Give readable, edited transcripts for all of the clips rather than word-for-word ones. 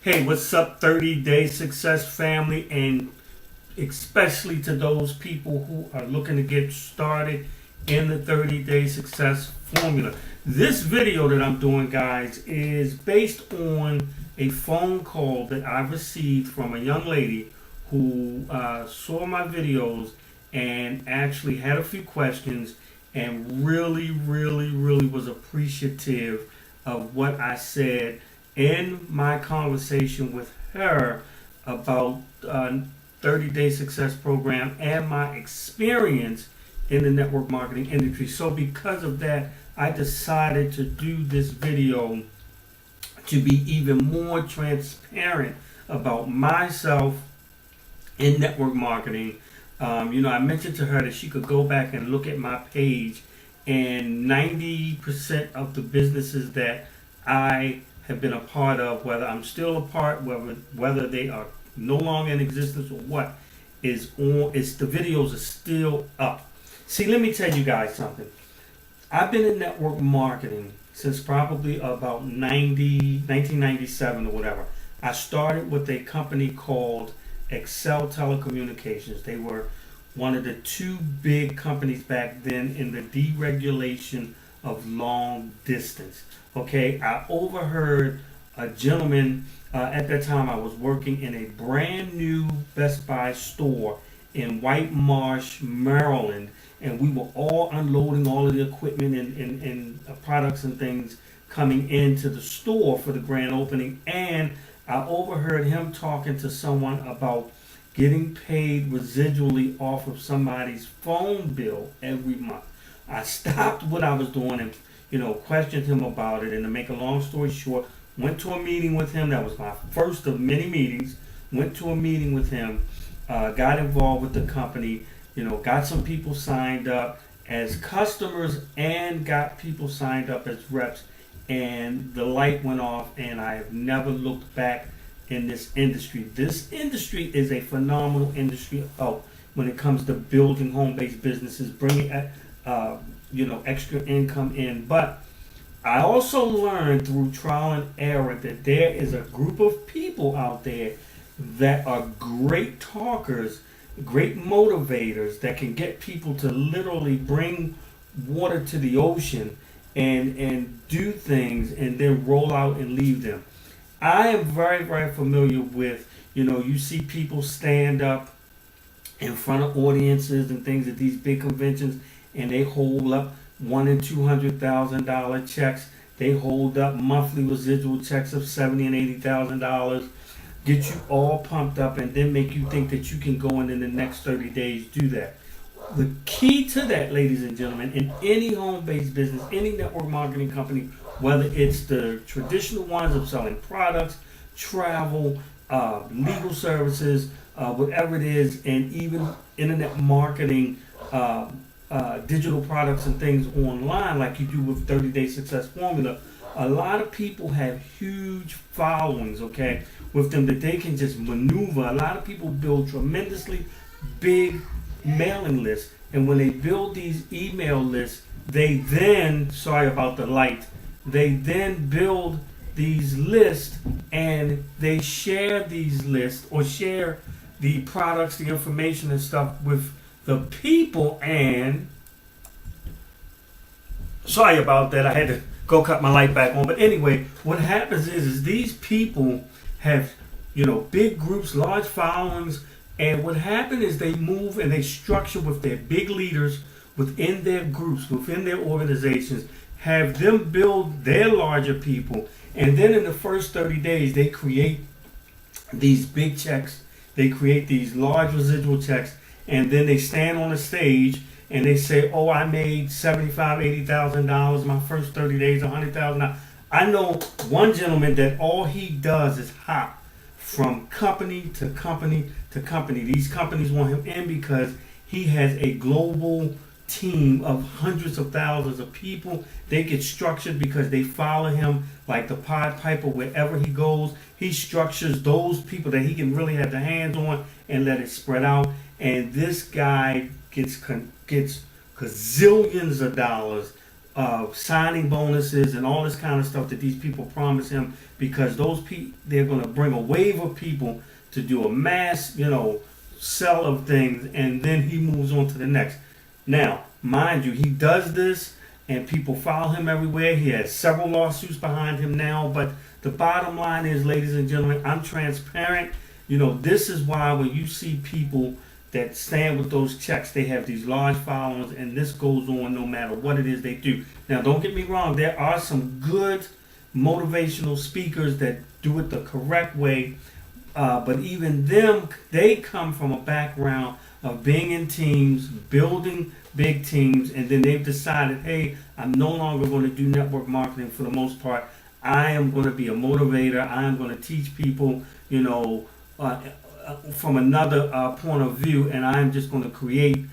Hey, what's up, 30-day success family, and especially to those people who are looking to get started in the 30-day success formula. This video that I'm doing, guys, is based on a phone call that I received from a young lady who saw my videos and actually had a few questions and really was appreciative of what I said in my conversation with her about 30-day success program and my experience in the network marketing industry. So because of that, I decided to do this video to be even more transparent about myself in network marketing. I mentioned to her that she could go back and look at my page, and 90% of the businesses that I have been a part of, whether I'm still a part, whether they are no longer in existence or what, is the videos are still up. See, let me tell you guys something. I've been in network marketing since probably about 1997 or whatever. I started with a company called Excel Telecommunications. They were one of the two big companies back then in the deregulation of long distance. Okay, I overheard a gentleman, at that time I was working in a brand new Best Buy store in White Marsh, Maryland, and we were all unloading all of the equipment and products and things coming into the store for the grand opening, and I overheard him talking to someone about getting paid residually off of somebody's phone bill every month. I stopped what I was doing and questioned him about it, and to make a long story short, went to a meeting with him. That was my first of many meetings. Went to a meeting with him, got involved with the company, got some people signed up as customers and got people signed up as reps, and the light went off, and I have never looked back in this industry. This industry is a phenomenal industry when it comes to building home-based businesses, bringing extra income in. But I also learned through trial and error that there is a group of people out there that are great talkers, great motivators, that can get people to literally bring water to the ocean and do things and then roll out and leave them. I am very familiar with, you see people stand up in front of audiences and things at these big conventions, and they hold up $100,000 and $200,000 checks. They hold up monthly residual checks of $70,000 and $80,000, get you all pumped up, and then make you think that you can go in the next 30 days do that. The key to that, ladies and gentlemen, in any home-based business, any network marketing company, whether it's the traditional ones of selling products, travel, legal services, whatever it is, and even internet marketing, digital products and things online like you do with 30-day success formula, a lot of people have huge followings, okay, with them that they can just maneuver. A lot of people build tremendously big mailing lists, and when they build these email lists, they then, sorry about the light, they then build these lists and they share these lists or share the products, the information and stuff with the people. And sorry about that, I had to go cut my light back on. But anyway, what happens is these people have big groups, large followings, and what happens is they move and they structure with their big leaders within their groups, within their organizations, have them build their larger people, and then in the first 30 days they create these big checks, they create these large residual checks, and then they stand on the stage and they say, oh, I made $75,000, $80,000 my first 30 days, $100,000. I know one gentleman that all he does is hop from company to company to company. These companies want him in because he has a global team of hundreds of thousands of people. They get structured because they follow him like the Pied Piper wherever he goes. He structures those people that he can really have the hands on and let it spread out. And this guy gets gazillions of dollars signing bonuses and all this kind of stuff that these people promise him, because they're going to bring a wave of people to do a mass, sell of things, and then he moves on to the next. Now, mind you, he does this, and people follow him everywhere. He has several lawsuits behind him now, but the bottom line is, ladies and gentlemen, I'm transparent. This is why when you see people that stand with those checks, they have these large followings, and this goes on no matter what it is they do. Now, don't get me wrong, there are some good motivational speakers that do it the correct way, but even them, they come from a background of being in teams, building big teams, and then they've decided, hey, I'm no longer going to do network marketing for the most part. I am going to be a motivator. I am going to teach people, from another point of view, and I'm just going to create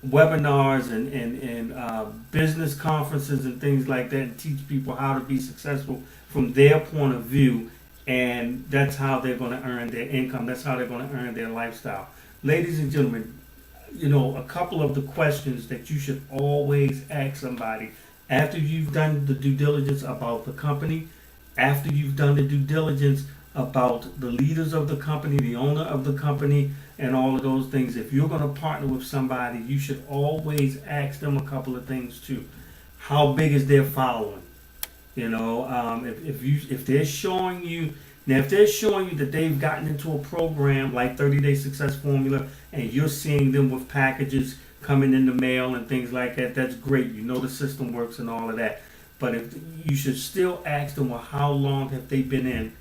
webinars and business conferences and things like that, and teach people how to be successful from their point of view, and that's how they're going to earn their income. That's how they're going to earn their lifestyle. Ladies and gentlemen, a couple of the questions that you should always ask somebody after you've done the due diligence about the company, after you've done the due diligence about the leaders of the company, the owner of the company, and all of those things. If you're going to partner with somebody, you should always ask them a couple of things too. How big is their following? If they're showing you that they've gotten into a program like 30-Day Success Formula, and you're seeing them with packages coming in the mail and things like that, that's great. The system works and all of that. But if you should still ask them, well, how long have they been in?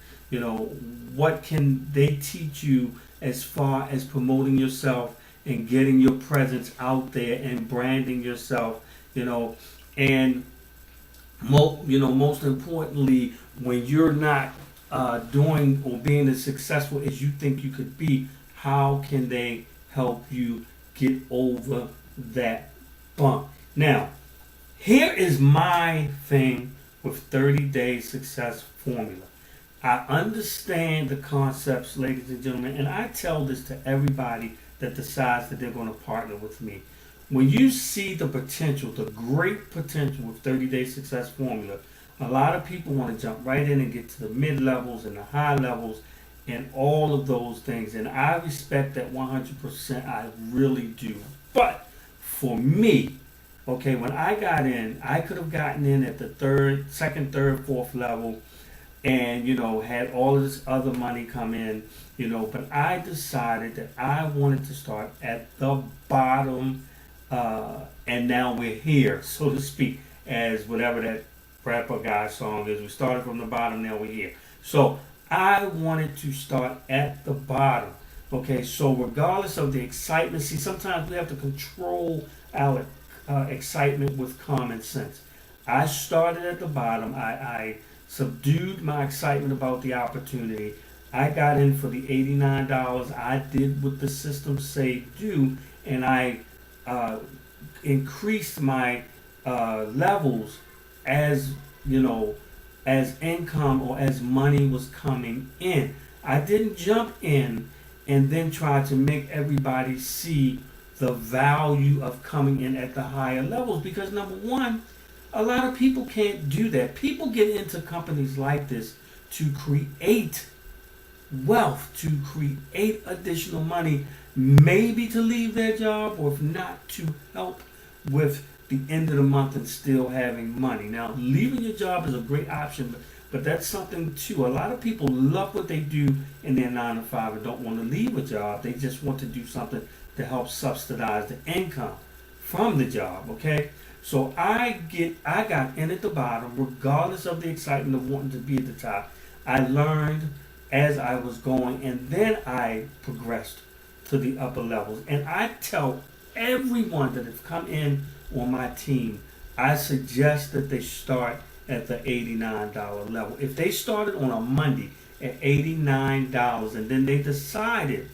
What can they teach you as far as promoting yourself and getting your presence out there and branding yourself, and most importantly, when you're not doing or being as successful as you think you could be, how can they help you get over that bump? Now, here is my thing with 30-Day Success Formula. I understand the concepts, ladies and gentlemen, and I tell this to everybody that decides that they're going to partner with me. When you see the potential, the great potential with 30-Day Success Formula, a lot of people want to jump right in and get to the mid-levels and the high levels and all of those things. And I respect that 100%. I really do. But for me, when I got in, I could have gotten in at the second, third, fourth level, and had all of this other money come in, but I decided that I wanted to start at the bottom, and now we're here, so to speak, as whatever that rapper guy song is. We started from the bottom, now we're here. So I wanted to start at the bottom. So regardless of the excitement, see, sometimes we have to control our excitement with common sense. I started at the bottom. I subdued my excitement about the opportunity. I got in for the $89. I did what the system say do, and I increased my levels as as income or as money was coming in. I didn't jump in and then try to make everybody see the value of coming in at the higher levels, because number one, a lot of people can't do that. People get into companies like this to create wealth, to create additional money, maybe to leave their job, or if not, to help with the end of the month and still having money. Now, leaving your job is a great option, but that's something too. A lot of people love what they do in their 9 to 5 and don't want to leave a job. They just want to do something to help subsidize the income from the job, So I got in at the bottom, regardless of the excitement of wanting to be at the top. I learned as I was going, and then I progressed to the upper levels. And I tell everyone that has come in on my team, I suggest that they start at the $89 level. If they started on a Monday at $89 and then they decided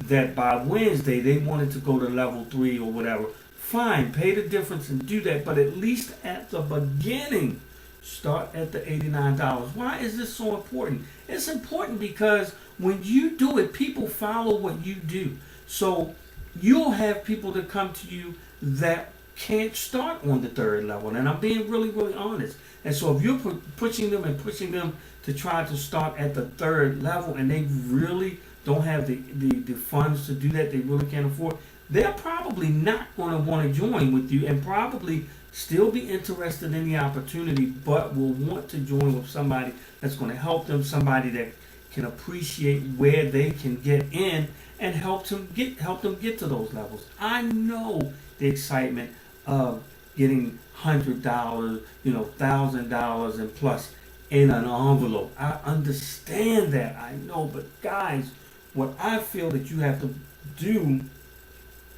that by Wednesday they wanted to go to level 3 or whatever, fine, pay the difference and do that. But at least at the beginning, start at the $89. Why is this so important? It's important because when you do it, people follow what you do. So you'll have people that come to you that can't start on the third level. And I'm being really, really honest. And so if you're pushing them to try to start at the third level, and they really don't have the funds to do that, they really can't afford, they're probably not going to want to join with you, and probably still be interested in the opportunity, but will want to join with somebody that's going to help them, somebody that can appreciate where they can get in and help them get to those levels. I know the excitement of getting $100, $1,000 and plus in an envelope. I understand that. I know, but guys, what I feel that you have to do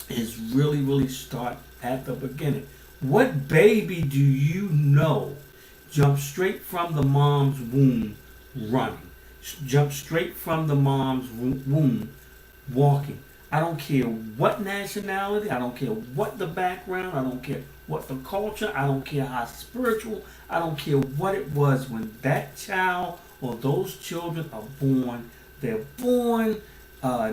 is really, really start at the beginning. What baby do you know jump straight from the mom's womb running? Jump straight from the mom's womb walking. I don't care what nationality, I don't care what the background, I don't care what the culture, I don't care how spiritual, I don't care what it was. When that child or those children are born, they're born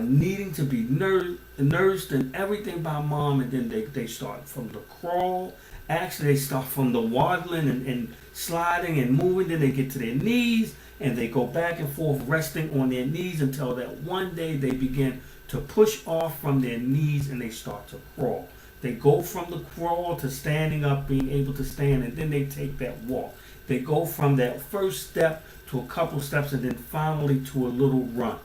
needing to be nursed and everything by mom, and then they start from the crawl. Actually, they start from the waddling and sliding and moving, then they get to their knees, and they go back and forth resting on their knees until that one day they begin to push off from their knees and they start to crawl. They go from the crawl to standing up, being able to stand, and then they take that walk. They go from that first step to a couple steps, and then finally to a little run.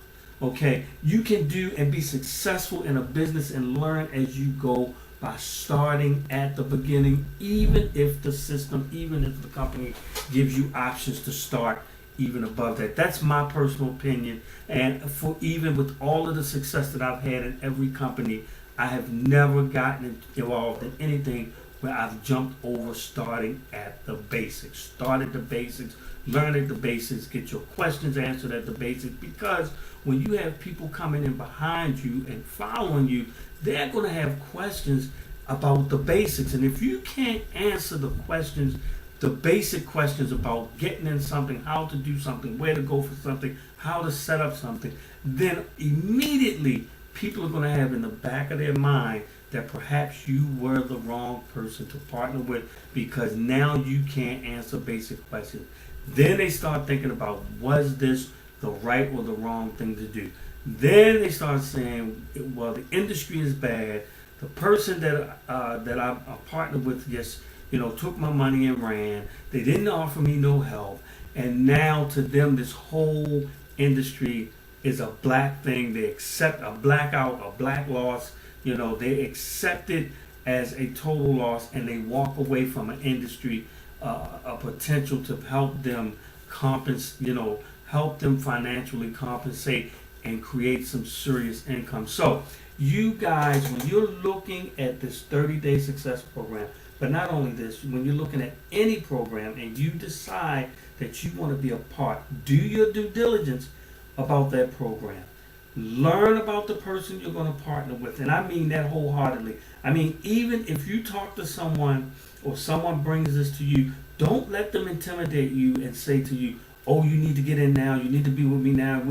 Okay, you can do and be successful in a business and learn as you go by starting at the beginning, even if the system, even if the company gives you options to start even above that. That's my personal opinion. And for even with all of the success that I've had in every company, I have never gotten involved in anything where I've jumped over starting at the basics. Start at the basics, learn at the basics, get your questions answered at the basics, because when you have people coming in behind you and following you, they're going to have questions about the basics. And if you can't answer the questions, the basic questions about getting in something, how to do something, where to go for something, how to set up something, then immediately people are going to have in the back of their mind that perhaps you were the wrong person to partner with, because now you can't answer basic questions. Then they start thinking about, was this the right or the wrong thing to do? Then they start saying, well, the industry is bad. The person that I partnered with just took my money and ran. They didn't offer me no help. And now to them, this whole industry is a black thing. They accept a blackout, a black loss. They accept it as a total loss, and they walk away from an industry, a potential to help them help them financially compensate and create some serious income. So you guys, when you're looking at this 30-day success program, but not only this, when you're looking at any program and you decide that you want to be a part, do your due diligence about that program. Learn about the person you're going to partner with. And I mean that wholeheartedly. I mean, even if you talk to someone or someone brings this to you, don't let them intimidate you and say to you, oh, you need to get in now, you need to be with me now.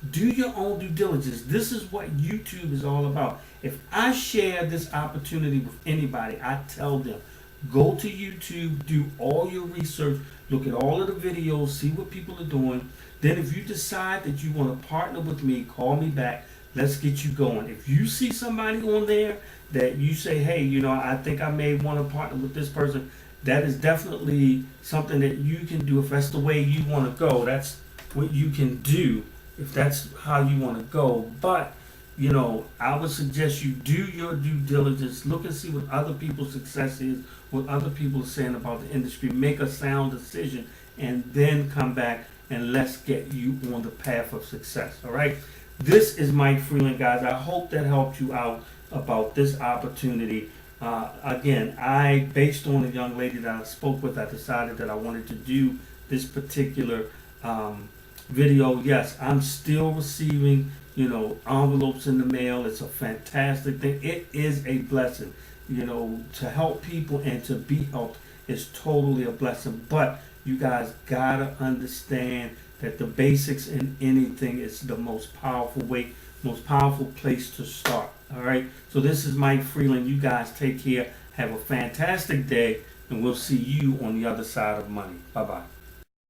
Do your own due diligence. This is what YouTube is all about. If I share this opportunity with anybody, I tell them, go to YouTube, do all your research, look at all of the videos, see what people are doing. Then if you decide that you want to partner with me, call me back. Let's get you going. If you see somebody on there that you say, hey, I think I may want to partner with this person, that is definitely something that you can do. If that's the way you want to go, that's what you can do. If that's how you want to go. But I would suggest you do your due diligence, look and see what other people's success is, what other people are saying about the industry, make a sound decision, and then come back and let's get you on the path of success. All right. This is Mike Freeland, guys. I hope that helped you out about this opportunity. Again, based on the young lady that I spoke with, I decided that I wanted to do this particular video. Yes, I'm still receiving envelopes in the mail. It's a fantastic thing. It is a blessing. To help people and to be helped is totally a blessing. But you guys gotta understand that the basics in anything is the most powerful place to start. All right. So this is Mike Freeland. You guys take care. Have a fantastic day, and we'll see you on the other side of money. Bye bye.